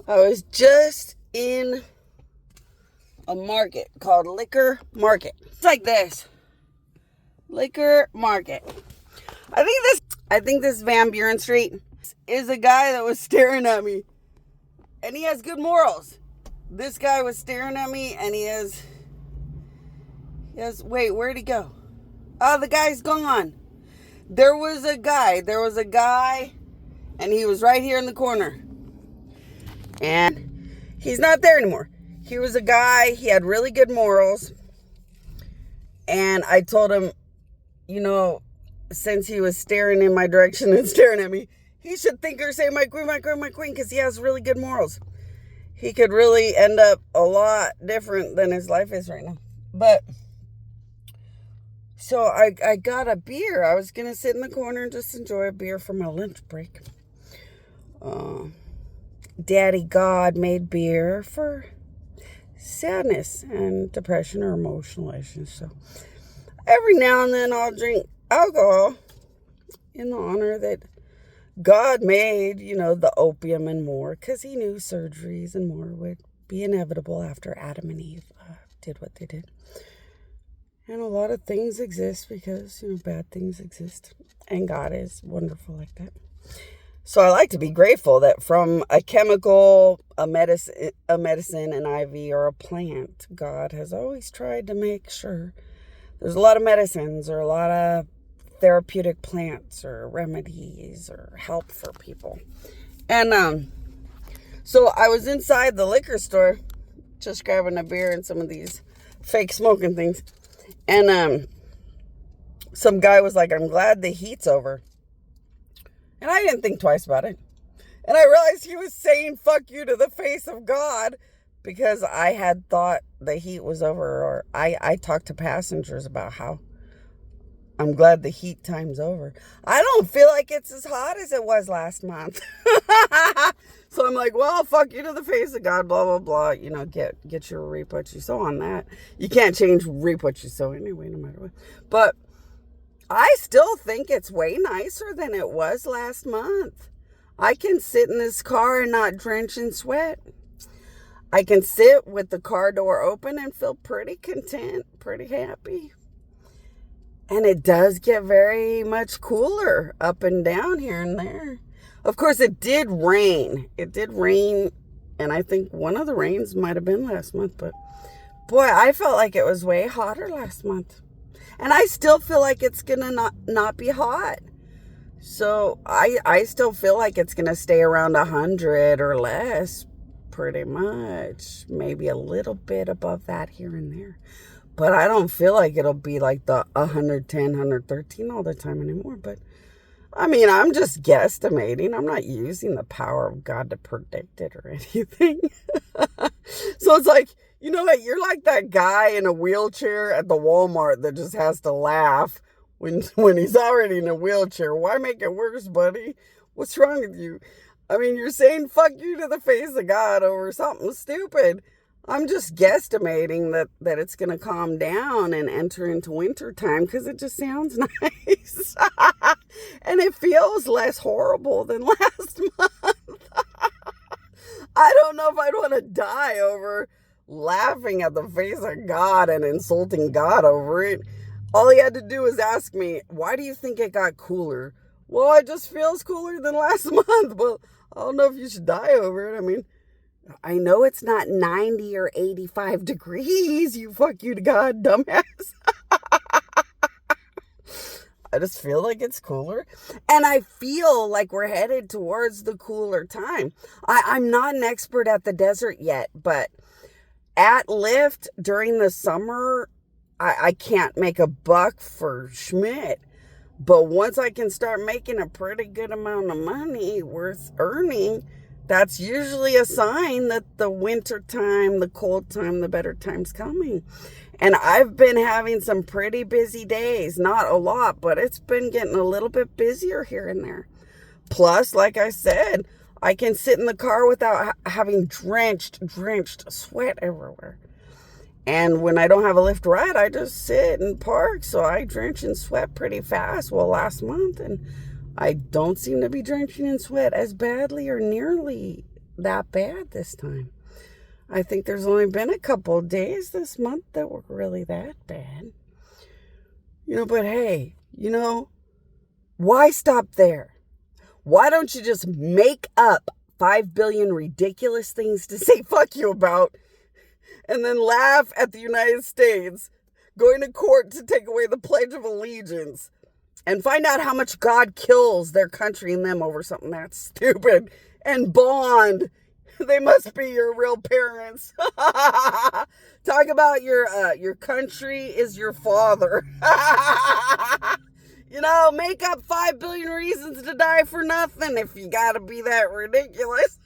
I was just in a market called Liquor Market. It's like this. Liquor Market. I think this Van Buren Street is a guy that was staring at me. And he has good morals. This guy was staring at me and he has, wait, where'd he go? Oh, the guy's gone. There was a guy and he was right here in the corner. And he's not there anymore. He was a guy, he had really good morals. And I told him, since he was staring in my direction and staring at me, he should think or say, my queen, because he has really good morals. He could really end up a lot different than his life is right now. But, so I got a beer. I was going to sit in the corner and just enjoy a beer for my lunch break. Daddy God made beer for sadness and depression or emotional issues. So every now and then I'll drink alcohol in the honor that God made, the opium and more, because he knew surgeries and more would be inevitable after Adam and Eve did what they did. And a lot of things exist because, bad things exist. And God is wonderful like that. So I like to be grateful that from a chemical, a medicine, an IV, or a plant, God has always tried to make sure there's a lot of medicines or a lot of therapeutic plants or remedies or help for people. And so I was inside the liquor store just grabbing a beer and some of these fake smoking things. And some guy was like, I'm glad the heat's over. And I didn't think twice about it. And I realized he was saying fuck you to the face of God because I had thought the heat was over. Or I talked to passengers about how I'm glad the heat time's over. I don't feel like it's as hot as it was last month. So I'm like, well, fuck you to the face of God, blah, blah, blah. Get your reap what you sow on that. You can't change reap what you sow anyway, no matter what. But I still think it's way nicer than it was last month. I can sit in this car and not drench in sweat. I can sit with the car door open and feel pretty content, pretty happy. And it does get very much cooler up and down here and there. Of course, it did rain. And I think one of the rains might have been last month. But boy, I felt like it was way hotter last month. And I still feel like it's going to not be hot. So I still feel like it's going to stay around 100 or less, pretty much. Maybe a little bit above that here and there. But I don't feel like it'll be like the 110, 113 all the time anymore. But, I'm just guesstimating. I'm not using the power of God to predict it or anything. So it's like, you know what? You're like that guy in a wheelchair at the Walmart that just has to laugh when he's already in a wheelchair. Why make it worse, buddy? What's wrong with you? You're saying fuck you to the face of God over something stupid. I'm just guesstimating that it's going to calm down and enter into winter time because it just sounds nice. And it feels less horrible than last month. I don't know if I'd want to die over laughing at the face of God and insulting God over it. All he had to do was ask me, why do you think it got cooler? Well, it just feels cooler than last month. Well, I don't know if you should die over it. I know it's not 90 or 85 degrees, you fuck you to God, dumbass. I just feel like it's cooler. And I feel like we're headed towards the cooler time. I'm not an expert at the desert yet, but at Lyft during the summer, I can't make a buck for Schmidt. But once I can start making a pretty good amount of money worth earning, that's usually a sign that the winter time, the cold time, the better time's coming. And I've been having some pretty busy days. Not a lot, but it's been getting a little bit busier here and there. Plus, like I said, I can sit in the car without having drenched sweat everywhere. And when I don't have a Lyft ride, I just sit and park. So I drench in sweat pretty fast. Well, last month, and I don't seem to be drenching in sweat as badly or nearly that bad this time. I think there's only been a couple of days this month that were really that bad. But hey, why stop there? Why don't you just make up 5 billion ridiculous things to say fuck you about and then laugh at the United States going to court to take away the Pledge of Allegiance and find out how much God kills their country and them over something that's stupid, and bond? They must be your real parents. Talk about your country is your father. Make up 5 billion reasons to die for nothing if you gotta be that ridiculous.